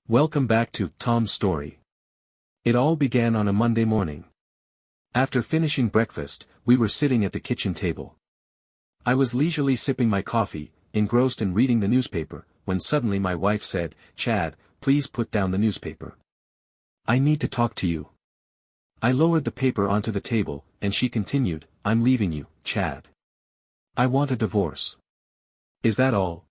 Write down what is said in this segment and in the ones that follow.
Welcome back to Tom's Story. It all began on a Monday morning. After finishing breakfast, we were sitting at the kitchen table. I was leisurely sipping my coffee, engrossed in reading the newspaper, when suddenly my wife said, "Chad, please put down the newspaper. I need to talk to you." I lowered the paper onto the table, and she continued, "I'm leaving you, Chad. I want a divorce." "Is that all?"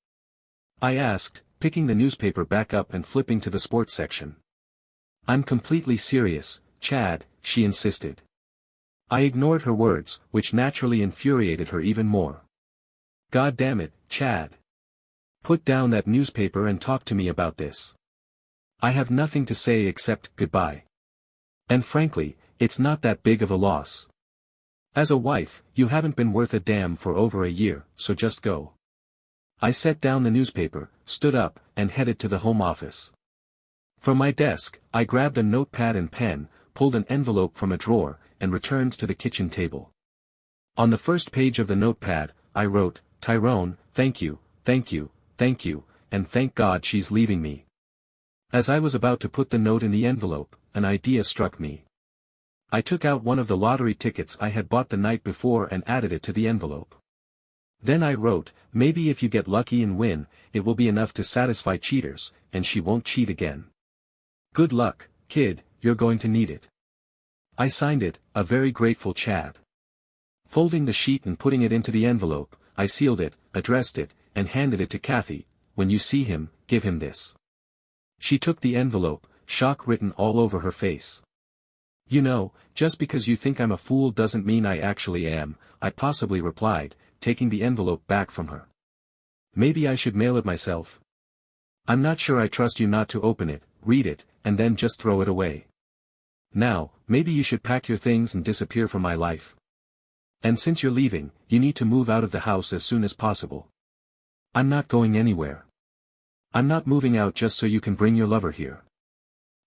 I asked, picking the newspaper back up and flipping to the sports section. "I'm completely serious, Chad," she insisted. I ignored her words, which naturally infuriated her even more. "God damn it, Chad. Put down that newspaper and talk to me about this. I have nothing to say except goodbye. And frankly, it's not that big of a loss. As a wife, you haven't been worth a damn for over a year, so just go." I set down the newspaper, stood up, and headed to the home office. From my desk, I grabbed a notepad and pen, pulled an envelope from a drawer, and returned to the kitchen table. On the first page of the notepad, I wrote, "Tyrone, thank you, and thank God she's leaving me." As I was about to put the note in the envelope, an idea struck me. I took out one of the lottery tickets I had bought the night before and added it to the envelope. Then I wrote, "Maybe if you get lucky and win, it will be enough to satisfy cheaters, and she won't cheat again. Good luck, kid, you're going to need it." I signed it, "A very grateful Chad." Folding the sheet and putting it into the envelope, I sealed it, addressed it, and handed it to Kathy. "When you see him, give him this." She took the envelope, shock written all over her face. "You know, just because you think I'm a fool doesn't mean I actually am," I possibly replied, taking the envelope back from her. "Maybe I should mail it myself. I'm not sure I trust you not to open it, read it, and then just throw it away. Now, maybe you should pack your things and disappear from my life. And since you're leaving, you need to move out of the house as soon as possible." "I'm not going anywhere. I'm not moving out just so you can bring your lover here."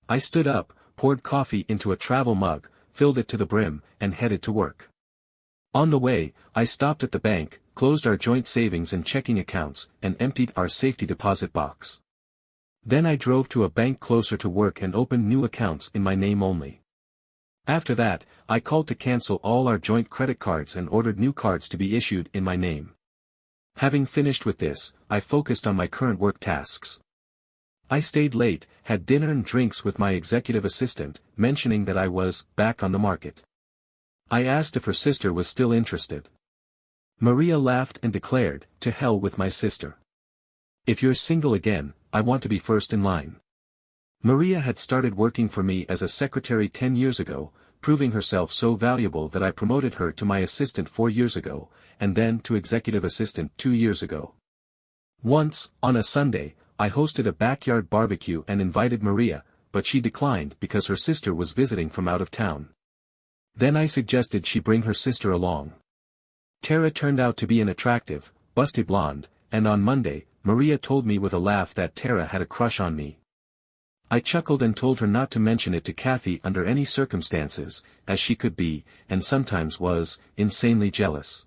I stood up, poured coffee into a travel mug, filled it to the brim, and headed to work. On the way, I stopped at the bank, closed our joint savings and checking accounts, and emptied our safety deposit box. Then I drove to a bank closer to work and opened new accounts in my name only. After that, I called to cancel all our joint credit cards and ordered new cards to be issued in my name. Having finished with this, I focused on my current work tasks. I stayed late, had dinner and drinks with my executive assistant, mentioning that I was back on the market. I asked if her sister was still interested. Maria laughed and declared, "To hell with my sister. If you're single again, I want to be first in line." Maria had started working for me as a secretary 10 years ago, proving herself so valuable that I promoted her to my assistant 4 years ago, and then to executive assistant 2 years ago. Once, on a Sunday, I hosted a backyard barbecue and invited Maria, but she declined because her sister was visiting from out of town. Then I suggested she bring her sister along. Tara turned out to be an attractive, busty blonde, and on Monday, Maria told me with a laugh that Tara had a crush on me. I chuckled and told her not to mention it to Kathy under any circumstances, as she could be, and sometimes was, insanely jealous.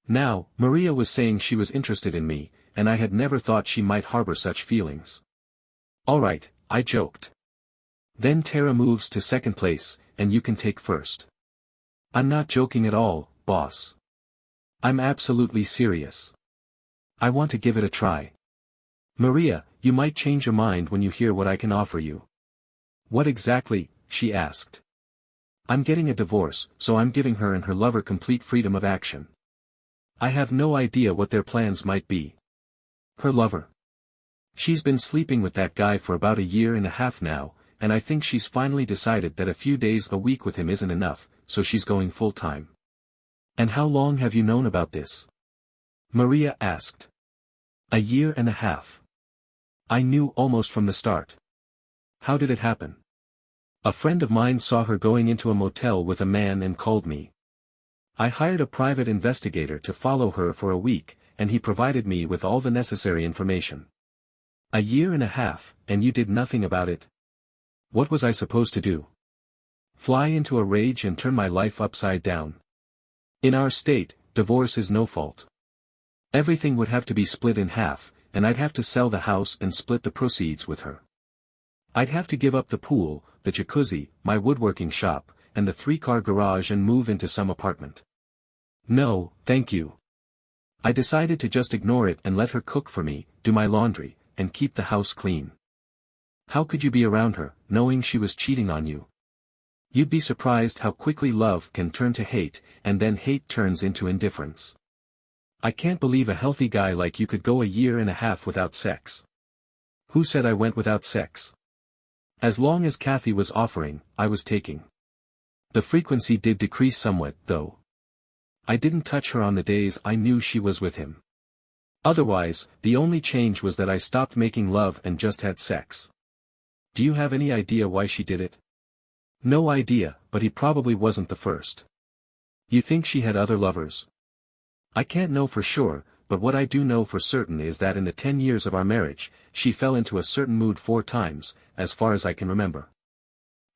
Now, Maria was saying she was interested in me, and I had never thought she might harbor such feelings. "All right," I joked. "Then Tara moves to second place, and you can take first." "I'm not joking at all, boss. I'm absolutely serious. I want to give it a try." "Maria, you might change your mind when you hear what I can offer you." "What exactly?" she asked. "I'm getting a divorce, so I'm giving her and her lover complete freedom of action. I have no idea what their plans might be." "Her lover? She's been sleeping with that guy for about a year and a half now, and I think she's finally decided that a few days a week with him isn't enough, so she's going full-time." "And how long have you known about this?" Maria asked. "A year and a half. I knew almost from the start." "How did it happen?" "A friend of mine saw her going into a motel with a man and called me. I hired a private investigator to follow her for a week, and he provided me with all the necessary information." "A year and a half, and you did nothing about it? What was I supposed to do? Fly into a rage and turn my life upside down? In our state, divorce is no fault. Everything would have to be split in half, and I'd have to sell the house and split the proceeds with her. I'd have to give up the pool, the jacuzzi, my woodworking shop, and the 3-car garage and move into some apartment. No, thank you. I decided to just ignore it and let her cook for me, do my laundry, and keep the house clean. How could you be around her, knowing she was cheating on you? You'd be surprised how quickly love can turn to hate, and then hate turns into indifference. I can't believe a healthy guy like you could go a year and a half without sex. Who said I went without sex? As long as Kathy was offering, I was taking. The frequency did decrease somewhat, though. I didn't touch her on the days I knew she was with him. Otherwise, the only change was that I stopped making love and just had sex. Do you have any idea why she did it? No idea, but he probably wasn't the first. You think she had other lovers? I can't know for sure, but what I do know for certain is that in the 10 years of our marriage, she fell into a certain mood 4 times, as far as I can remember.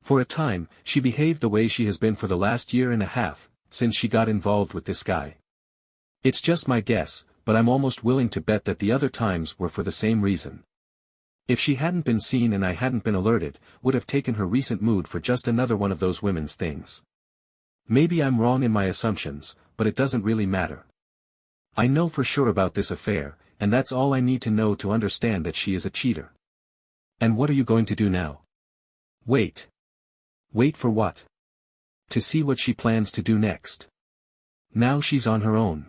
For a time, she behaved the way she has been for the last year and a half, since she got involved with this guy. It's just my guess, but I'm almost willing to bet that the other times were for the same reason. If she hadn't been seen and I hadn't been alerted, would have taken her recent mood for just another one of those women's things. Maybe I'm wrong in my assumptions, but it doesn't really matter. I know for sure about this affair, and that's all I need to know to understand that she is a cheater. And what are you going to do now? Wait. Wait for what? To see what she plans to do next. Now she's on her own.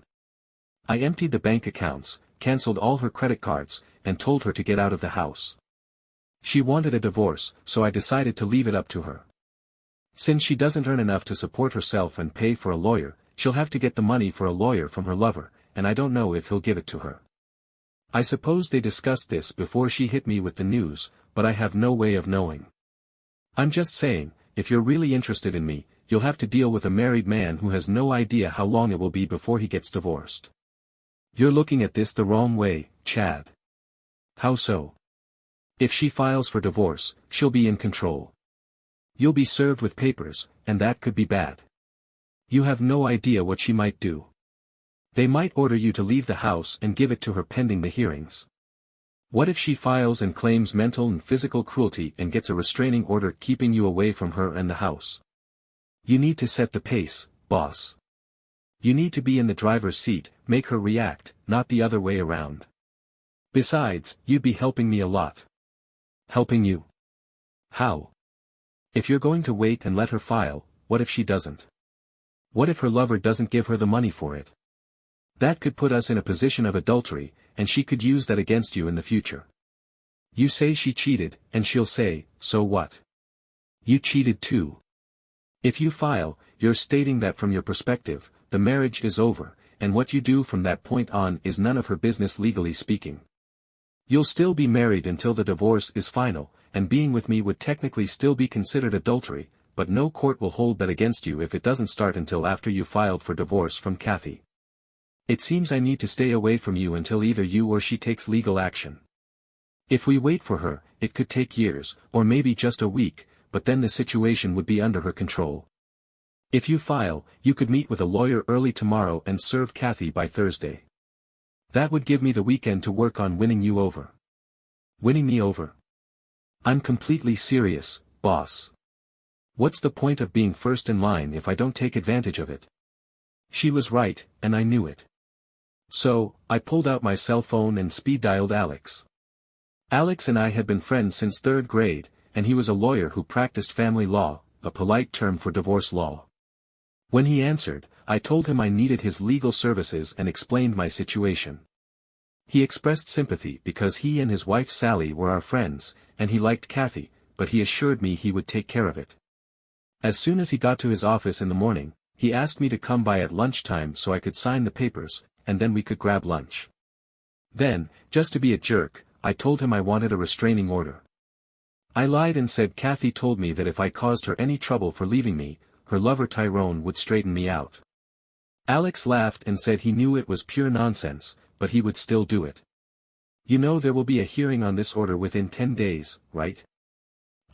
I emptied the bank accounts, cancelled all her credit cards, and told her to get out of the house. She wanted a divorce, so I decided to leave it up to her. Since she doesn't earn enough to support herself and pay for a lawyer, she'll have to get the money for a lawyer from her lover, and I don't know if he'll give it to her. I suppose they discussed this before she hit me with the news, but I have no way of knowing. I'm just saying, if you're really interested in me, you'll have to deal with a married man who has no idea how long it will be before he gets divorced. You're looking at this the wrong way, Chad. How so? If she files for divorce, she'll be in control. You'll be served with papers, and that could be bad. You have no idea what she might do. They might order you to leave the house and give it to her pending the hearings. What if she files and claims mental and physical cruelty and gets a restraining order keeping you away from her and the house? You need to set the pace, boss. You need to be in the driver's seat, make her react, not the other way around. Besides, you'd be helping me a lot. Helping you? How? If you're going to wait and let her file, what if she doesn't? What if her lover doesn't give her the money for it? That could put us in a position of adultery, and she could use that against you in the future. You say she cheated, and she'll say, so what? You cheated too. If you file, you're stating that from your perspective, the marriage is over, and what you do from that point on is none of her business legally speaking. You'll still be married until the divorce is final, and being with me would technically still be considered adultery, but no court will hold that against you if it doesn't start until after you filed for divorce from Kathy. It seems I need to stay away from you until either you or she takes legal action. If we wait for her, it could take years, or maybe just a week, but then the situation would be under her control. If you file, you could meet with a lawyer early tomorrow and serve Kathy by Thursday. That would give me the weekend to work on winning you over. Winning me over? I'm completely serious, boss. What's the point of being first in line if I don't take advantage of it? She was right, and I knew it. So, I pulled out my cell phone and speed-dialed Alex. Alex and I had been friends since 3rd grade, and he was a lawyer who practiced family law, a polite term for divorce law. When he answered, I told him I needed his legal services and explained my situation. He expressed sympathy because he and his wife Sally were our friends, and he liked Kathy, but he assured me he would take care of it. As soon as he got to his office in the morning, he asked me to come by at lunchtime so I could sign the papers, and then we could grab lunch. Then, just to be a jerk, I told him I wanted a restraining order. I lied and said Kathy told me that if I caused her any trouble for leaving me, her lover Tyrone would straighten me out. Alex laughed and said he knew it was pure nonsense, but he would still do it. You know there will be a hearing on this order within 10 days, right?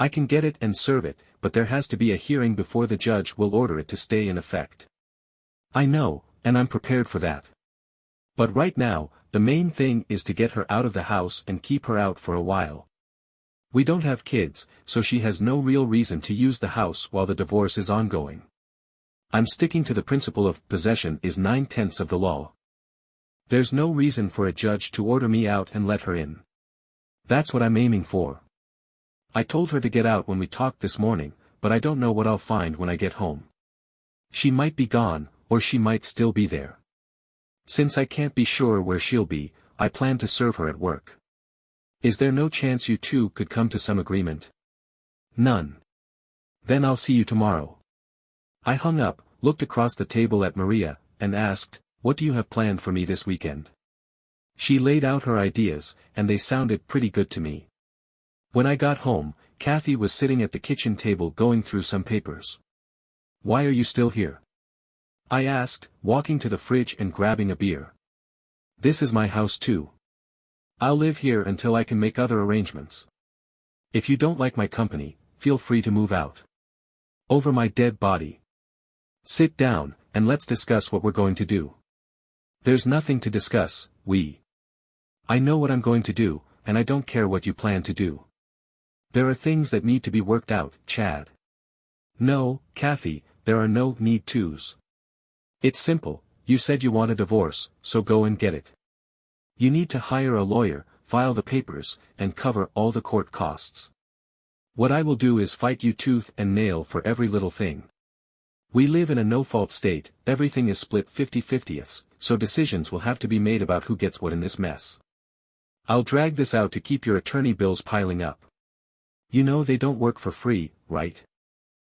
I can get it and serve it, but there has to be a hearing before the judge will order it to stay in effect. I know, and I'm prepared for that. But right now, the main thing is to get her out of the house and keep her out for a while. We don't have kids, so she has no real reason to use the house while the divorce is ongoing. I'm sticking to the principle of possession is 9/10 of the law. There's no reason for a judge to order me out and let her in. That's what I'm aiming for. I told her to get out when we talked this morning, but I don't know what I'll find when I get home. She might be gone, or she might still be there. Since I can't be sure where she'll be, I plan to serve her at work. Is there no chance you two could come to some agreement? None. Then I'll see you tomorrow. I hung up, looked across the table at Maria, and asked, "What do you have planned for me this weekend?" She laid out her ideas, and they sounded pretty good to me. When I got home, Kathy was sitting at the kitchen table going through some papers. "Why are you still here?" I asked, walking to the fridge and grabbing a beer. "This is my house too. I'll live here until I can make other arrangements. If you don't like my company, feel free to move out. Over my dead body. Sit down, and let's discuss what we're going to do." "There's nothing to discuss, I know what I'm going to do, and I don't care what you plan to do. There are things that need to be worked out, Chad." "No, Kathy, there are no need tos. It's simple, you said you want a divorce, so go and get it. You need to hire a lawyer, file the papers, and cover all the court costs. What I will do is fight you tooth and nail for every little thing. We live in a no-fault state, everything is split 50-50ths, so decisions will have to be made about who gets what in this mess. I'll drag this out to keep your attorney bills piling up. You know they don't work for free, right?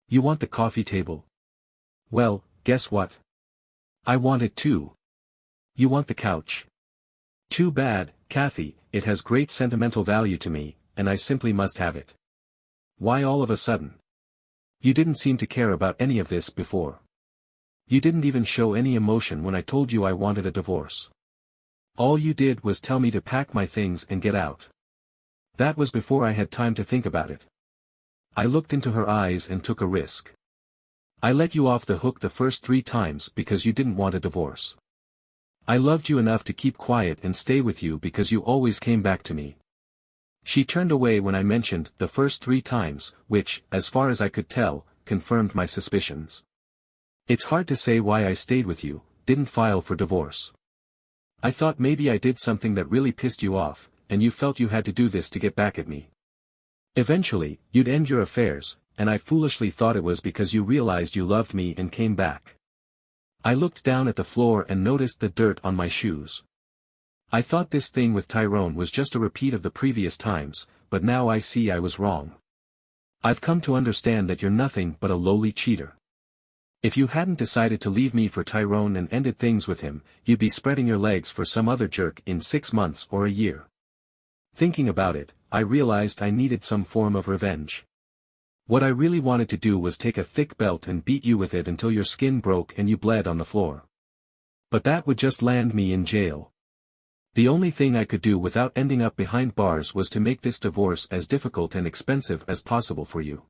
You want the coffee table? Well, guess what? I want it too. You want the couch? Too bad, Kathy, it has great sentimental value to me, and I simply must have it. Why all of a sudden? You didn't seem to care about any of this before. You didn't even show any emotion when I told you I wanted a divorce. All you did was tell me to pack my things and get out. That was before I had time to think about it. I looked into her eyes and took a risk. I let you off the hook the first 3 times because you didn't want a divorce. I loved you enough to keep quiet and stay with you because you always came back to me. She turned away when I mentioned the first 3 times, which, as far as I could tell, confirmed my suspicions. It's hard to say why I stayed with you, didn't file for divorce. I thought maybe I did something that really pissed you off, and you felt you had to do this to get back at me. Eventually, you'd end your affairs, and I foolishly thought it was because you realized you loved me and came back. I looked down at the floor and noticed the dirt on my shoes. I thought this thing with Tyrone was just a repeat of the previous times, but now I see I was wrong. I've come to understand that you're nothing but a lowly cheater. If you hadn't decided to leave me for Tyrone and ended things with him, you'd be spreading your legs for some other jerk in 6 months or a year. Thinking about it, I realized I needed some form of revenge. What I really wanted to do was take a thick belt and beat you with it until your skin broke and you bled on the floor. But that would just land me in jail. The only thing I could do without ending up behind bars was to make this divorce as difficult and expensive as possible for you.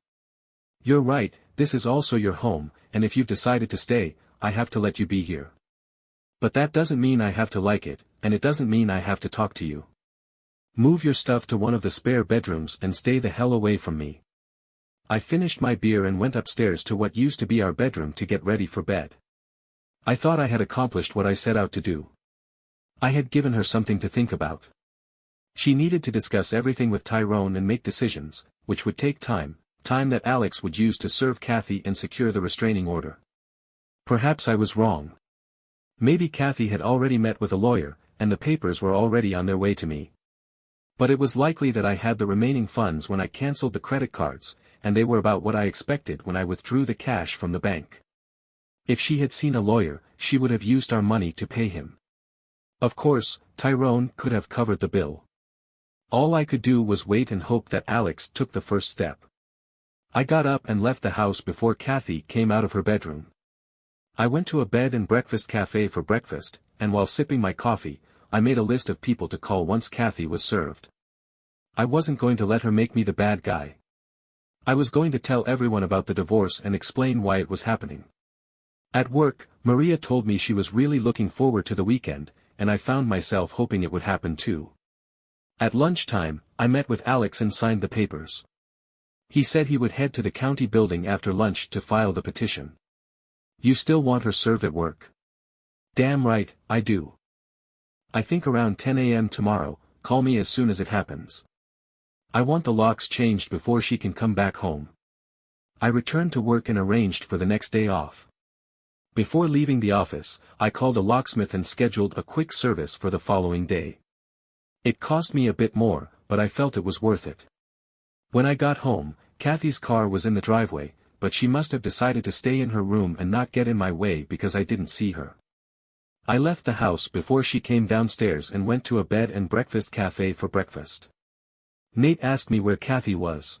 You're right, this is also your home, and if you've decided to stay, I have to let you be here. But that doesn't mean I have to like it, and it doesn't mean I have to talk to you. Move your stuff to one of the spare bedrooms and stay the hell away from me. I finished my beer and went upstairs to what used to be our bedroom to get ready for bed. I thought I had accomplished what I set out to do. I had given her something to think about. She needed to discuss everything with Tyrone and make decisions, which would take time that Alex would use to serve Kathy and secure the restraining order. Perhaps I was wrong. Maybe Kathy had already met with a lawyer, and the papers were already on their way to me. But it was likely that I had the remaining funds when I cancelled the credit cards, and they were about what I expected when I withdrew the cash from the bank. If she had seen a lawyer, she would have used our money to pay him. Of course, Tyrone could have covered the bill. All I could do was wait and hope that Alex took the first step. I got up and left the house before Kathy came out of her bedroom. I went to a bed and breakfast cafe for breakfast, and while sipping my coffee, I made a list of people to call once Kathy was served. I wasn't going to let her make me the bad guy. I was going to tell everyone about the divorce and explain why it was happening. At work, Maria told me she was really looking forward to the weekend, and I found myself hoping it would happen too. At lunchtime, I met with Alex and signed the papers. He said he would head to the county building after lunch to file the petition. You still want her served at work? Damn right, I do. I think around 10 a.m. tomorrow, call me as soon as it happens. I want the locks changed before she can come back home. I returned to work and arranged for the next day off. Before leaving the office, I called a locksmith and scheduled a quick service for the following day. It cost me a bit more, but I felt it was worth it. When I got home, Kathy's car was in the driveway, but she must have decided to stay in her room and not get in my way because I didn't see her. I left the house before she came downstairs and went to a bed and breakfast cafe for breakfast. Nate asked me where Kathy was.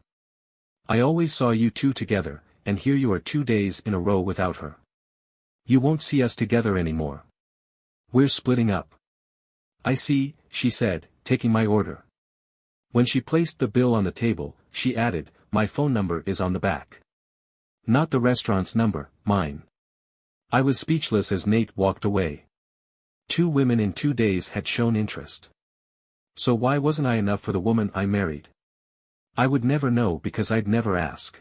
I always saw you two together, and here you are 2 days in a row without her. You won't see us together anymore. We're splitting up. I see, she said, taking my order. When she placed the bill on the table, she added, my phone number is on the back. Not the restaurant's number, mine. I was speechless as Nate walked away. 2 women in 2 days had shown interest. So why wasn't I enough for the woman I married? I would never know because I'd never ask.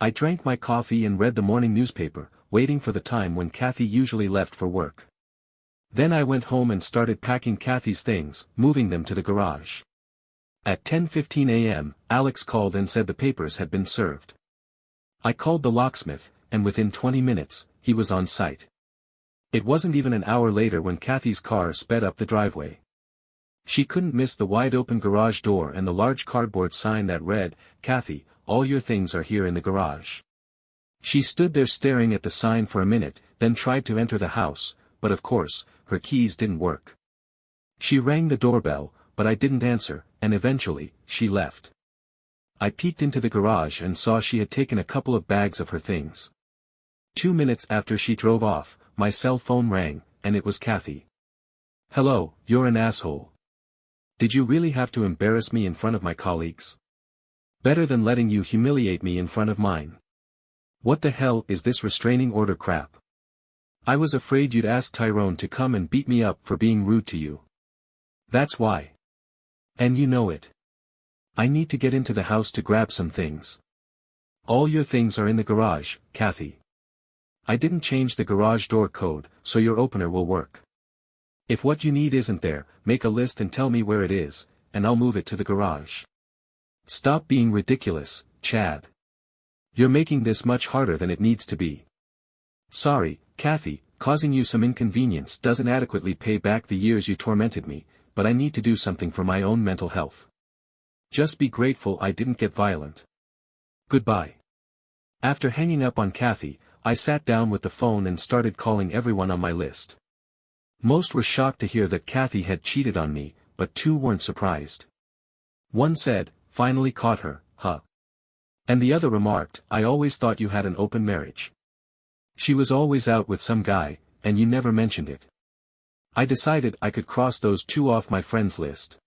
I drank my coffee and read the morning newspaper, waiting for the time when Kathy usually left for work. Then I went home and started packing Kathy's things, moving them to the garage. At 10:15 a.m., Alex called and said the papers had been served. I called the locksmith, and within 20 minutes, he was on site. It wasn't even an hour later when Kathy's car sped up the driveway. She couldn't miss the wide-open garage door and the large cardboard sign that read, Kathy, all your things are here in the garage. She stood there staring at the sign for a minute, then tried to enter the house, but of course, her keys didn't work. She rang the doorbell, but I didn't answer, and eventually, she left. I peeked into the garage and saw she had taken a couple of bags of her things. 2 minutes after she drove off, my cell phone rang, and it was Kathy. Hello, you're an asshole. Did you really have to embarrass me in front of my colleagues? Better than letting you humiliate me in front of mine. What the hell is this restraining order crap? I was afraid you'd ask Tyrone to come and beat me up for being rude to you. That's why. And you know it. I need to get into the house to grab some things. All your things are in the garage, Kathy. I didn't change the garage door code, so your opener will work. If what you need isn't there, make a list and tell me where it is, and I'll move it to the garage. Stop being ridiculous, Chad. You're making this much harder than it needs to be. Sorry, Kathy, causing you some inconvenience doesn't adequately pay back the years you tormented me, but I need to do something for my own mental health. Just be grateful I didn't get violent. Goodbye. After hanging up on Kathy, I sat down with the phone and started calling everyone on my list. Most were shocked to hear that Kathy had cheated on me, but 2 weren't surprised. One said, finally caught her, huh? And the other remarked, I always thought you had an open marriage. She was always out with some guy, and you never mentioned it. I decided I could cross those 2 off my friends list.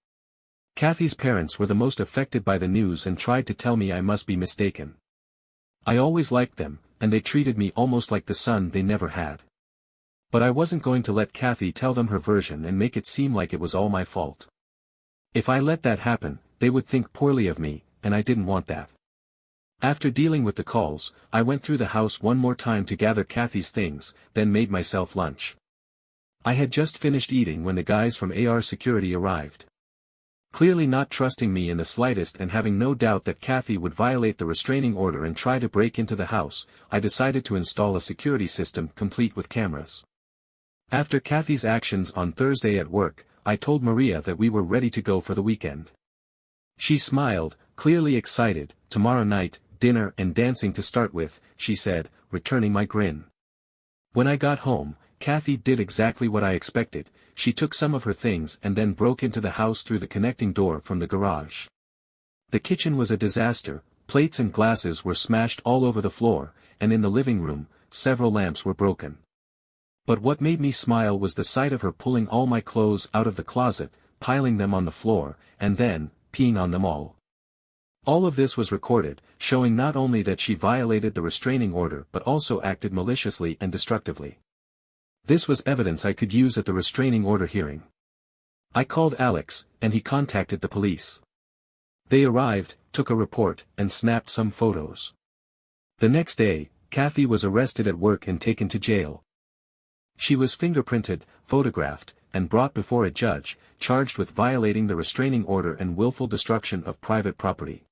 Kathy's parents were the most affected by the news and tried to tell me I must be mistaken. I always liked them, and they treated me almost like the son they never had. But I wasn't going to let Kathy tell them her version and make it seem like it was all my fault. If I let that happen, they would think poorly of me, and I didn't want that. After dealing with the calls, I went through the house one more time to gather Kathy's things, then made myself lunch. I had just finished eating when the guys from AR Security arrived. Clearly not trusting me in the slightest and having no doubt that Kathy would violate the restraining order and try to break into the house, I decided to install a security system complete with cameras. After Kathy's actions on Thursday at work, I told Maria that we were ready to go for the weekend. She smiled, clearly excited. Tomorrow night, dinner and dancing to start with, she said, returning my grin. When I got home, Kathy did exactly what I expected. She took some of her things and then broke into the house through the connecting door from the garage. The kitchen was a disaster, plates and glasses were smashed all over the floor, and in the living room, several lamps were broken. But what made me smile was the sight of her pulling all my clothes out of the closet, piling them on the floor, and then, peeing on them all. All of this was recorded, showing not only that she violated the restraining order but also acted maliciously and destructively. This was evidence I could use at the restraining order hearing. I called Alex, and he contacted the police. They arrived, took a report, and snapped some photos. The next day, Kathy was arrested at work and taken to jail. She was fingerprinted, photographed, and brought before a judge, charged with violating the restraining order and willful destruction of private property.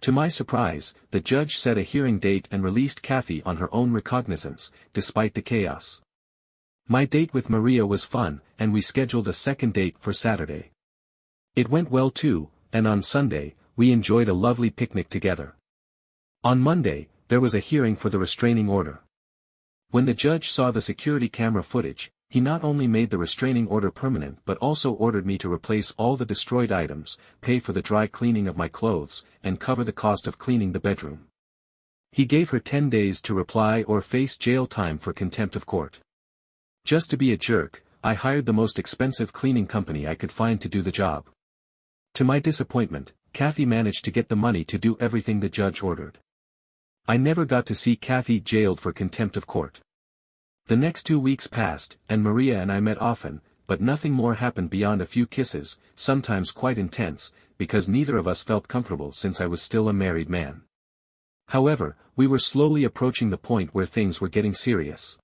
To my surprise, the judge set a hearing date and released Kathy on her own recognizance, despite the chaos. My date with Maria was fun, and we scheduled a second date for Saturday. It went well too, and on Sunday, we enjoyed a lovely picnic together. On Monday, there was a hearing for the restraining order. When the judge saw the security camera footage, he not only made the restraining order permanent but also ordered me to replace all the destroyed items, pay for the dry cleaning of my clothes, and cover the cost of cleaning the bedroom. He gave her 10 days to reply or face jail time for contempt of court. Just to be a jerk, I hired the most expensive cleaning company I could find to do the job. To my disappointment, Kathy managed to get the money to do everything the judge ordered. I never got to see Kathy jailed for contempt of court. The next 2 weeks passed, and Maria and I met often, but nothing more happened beyond a few kisses, sometimes quite intense, because neither of us felt comfortable since I was still a married man. However, we were slowly approaching the point where things were getting serious.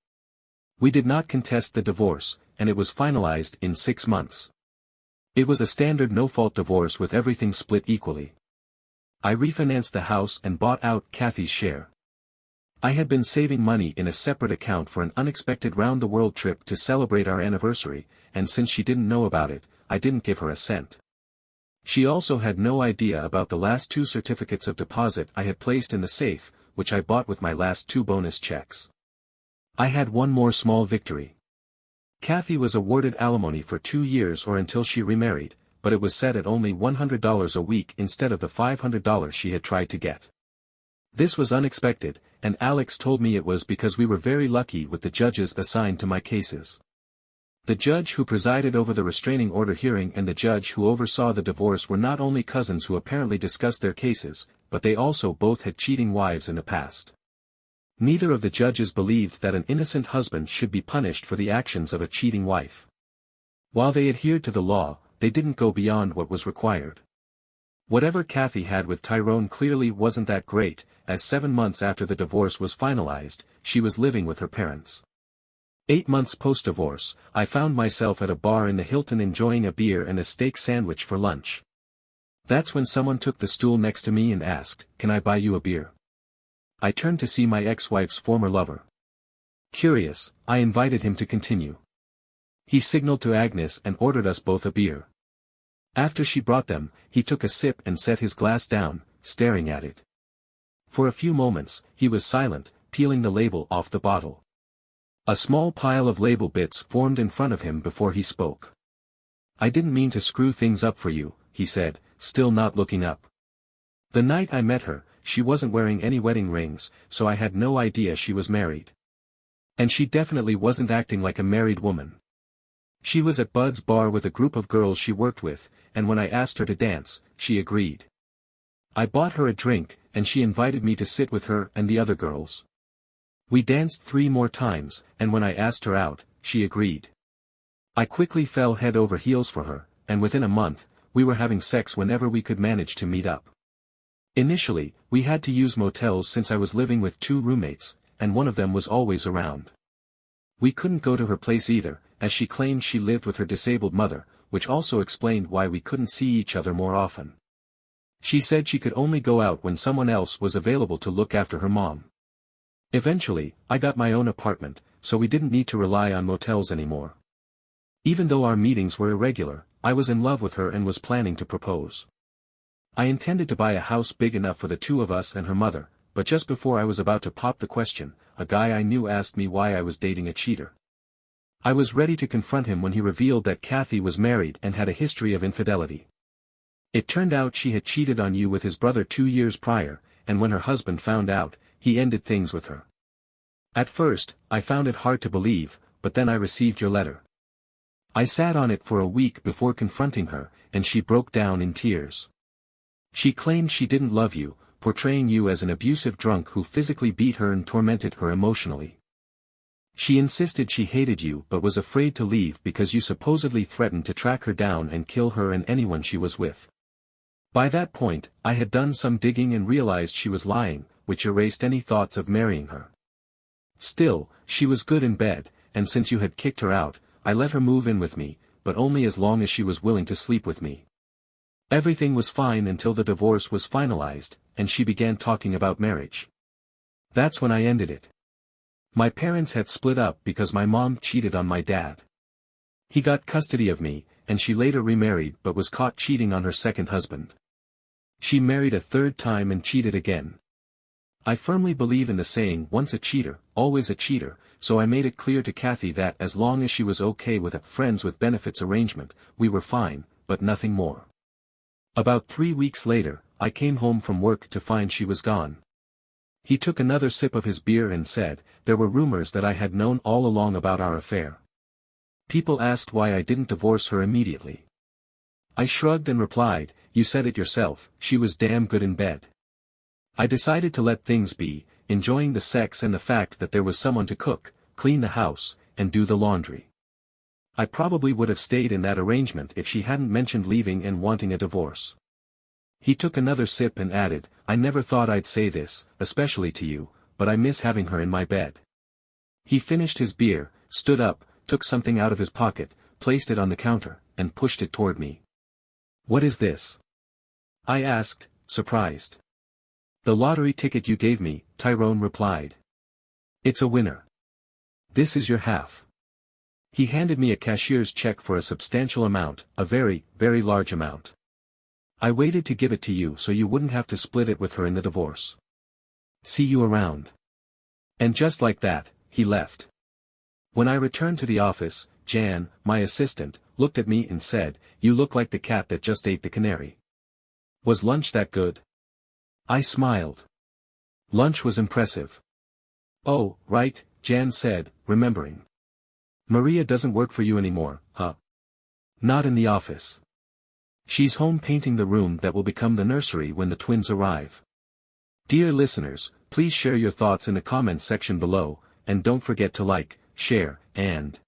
We did not contest the divorce, and it was finalized in 6 months. It was a standard no-fault divorce with everything split equally. I refinanced the house and bought out Kathy's share. I had been saving money in a separate account for an unexpected round-the-world trip to celebrate our anniversary, and since she didn't know about it, I didn't give her a cent. She also had no idea about the last 2 certificates of deposit I had placed in the safe, which I bought with my last 2 bonus checks. I had one more small victory. Kathy was awarded alimony for 2 years or until she remarried, but it was set at only $100 a week instead of the $500 she had tried to get. This was unexpected, and Alex told me it was because we were very lucky with the judges assigned to my cases. The judge who presided over the restraining order hearing and the judge who oversaw the divorce were not only cousins who apparently discussed their cases, but they also both had cheating wives in the past. Neither of the judges believed that an innocent husband should be punished for the actions of a cheating wife. While they adhered to the law, they didn't go beyond what was required. Whatever Kathy had with Tyrone clearly wasn't that great, as 7 months after the divorce was finalized, she was living with her parents. 8 months post-divorce, I found myself at a bar in the Hilton enjoying a beer and a steak sandwich for lunch. That's when someone took the stool next to me and asked, "Can I buy you a beer?" I turned to see my ex-wife's former lover. Curious, I invited him to continue. He signaled to Agnes and ordered us both a beer. After she brought them, he took a sip and set his glass down, staring at it. For a few moments, he was silent, peeling the label off the bottle. A small pile of label bits formed in front of him before he spoke. "I didn't mean to screw things up for you," he said, still not looking up. The night I met her, she wasn't wearing any wedding rings, so I had no idea she was married. And she definitely wasn't acting like a married woman. She was at Bud's bar with a group of girls she worked with, and when I asked her to dance, she agreed. I bought her a drink, and she invited me to sit with her and the other girls. We danced 3 more times, and when I asked her out, she agreed. I quickly fell head over heels for her, and within a month, we were having sex whenever we could manage to meet up. Initially, we had to use motels since I was living with 2 roommates, and one of them was always around. We couldn't go to her place either, as she claimed she lived with her disabled mother, which also explained why we couldn't see each other more often. She said she could only go out when someone else was available to look after her mom. Eventually, I got my own apartment, so we didn't need to rely on motels anymore. Even though our meetings were irregular, I was in love with her and was planning to propose. I intended to buy a house big enough for the 2 of us and her mother, but just before I was about to pop the question, a guy I knew asked me why I was dating a cheater. I was ready to confront him when he revealed that Kathy was married and had a history of infidelity. It turned out she had cheated on you with his brother 2 years prior, and when her husband found out, he ended things with her. At first, I found it hard to believe, but then I received your letter. I sat on it for a week before confronting her, and she broke down in tears. She claimed she didn't love you, portraying you as an abusive drunk who physically beat her and tormented her emotionally. She insisted she hated you but was afraid to leave because you supposedly threatened to track her down and kill her and anyone she was with. By that point, I had done some digging and realized she was lying, which erased any thoughts of marrying her. Still, she was good in bed, and since you had kicked her out, I let her move in with me, but only as long as she was willing to sleep with me. Everything was fine until the divorce was finalized, and she began talking about marriage. That's when I ended it. My parents had split up because my mom cheated on my dad. He got custody of me, and she later remarried but was caught cheating on her second husband. She married a third time and cheated again. I firmly believe in the saying, once a cheater, always a cheater, so I made it clear to Kathy that as long as she was okay with a friends with benefits arrangement, we were fine, but nothing more. About 3 weeks later, I came home from work to find she was gone. He took another sip of his beer and said, there were rumors that I had known all along about our affair. People asked why I didn't divorce her immediately. I shrugged and replied, you said it yourself, she was damn good in bed. I decided to let things be, enjoying the sex and the fact that there was someone to cook, clean the house, and do the laundry. I probably would have stayed in that arrangement if she hadn't mentioned leaving and wanting a divorce. He took another sip and added, I never thought I'd say this, especially to you, but I miss having her in my bed. He finished his beer, stood up, took something out of his pocket, placed it on the counter, and pushed it toward me. What is this? I asked, surprised. The lottery ticket you gave me, Tyrone replied. It's a winner. This is your half. He handed me a cashier's check for a substantial amount, a very, very large amount. I waited to give it to you so you wouldn't have to split it with her in the divorce. See you around. And just like that, he left. When I returned to the office, Jan, my assistant, looked at me and said, you look like the cat that just ate the canary. Was lunch that good? I smiled. Lunch was impressive. Oh, right, Jan said, remembering. Maria doesn't work for you anymore, huh? Not in the office. She's home painting the room that will become the nursery when the twins arrive. Dear listeners, please share your thoughts in the comments section below, and don't forget to like, share, and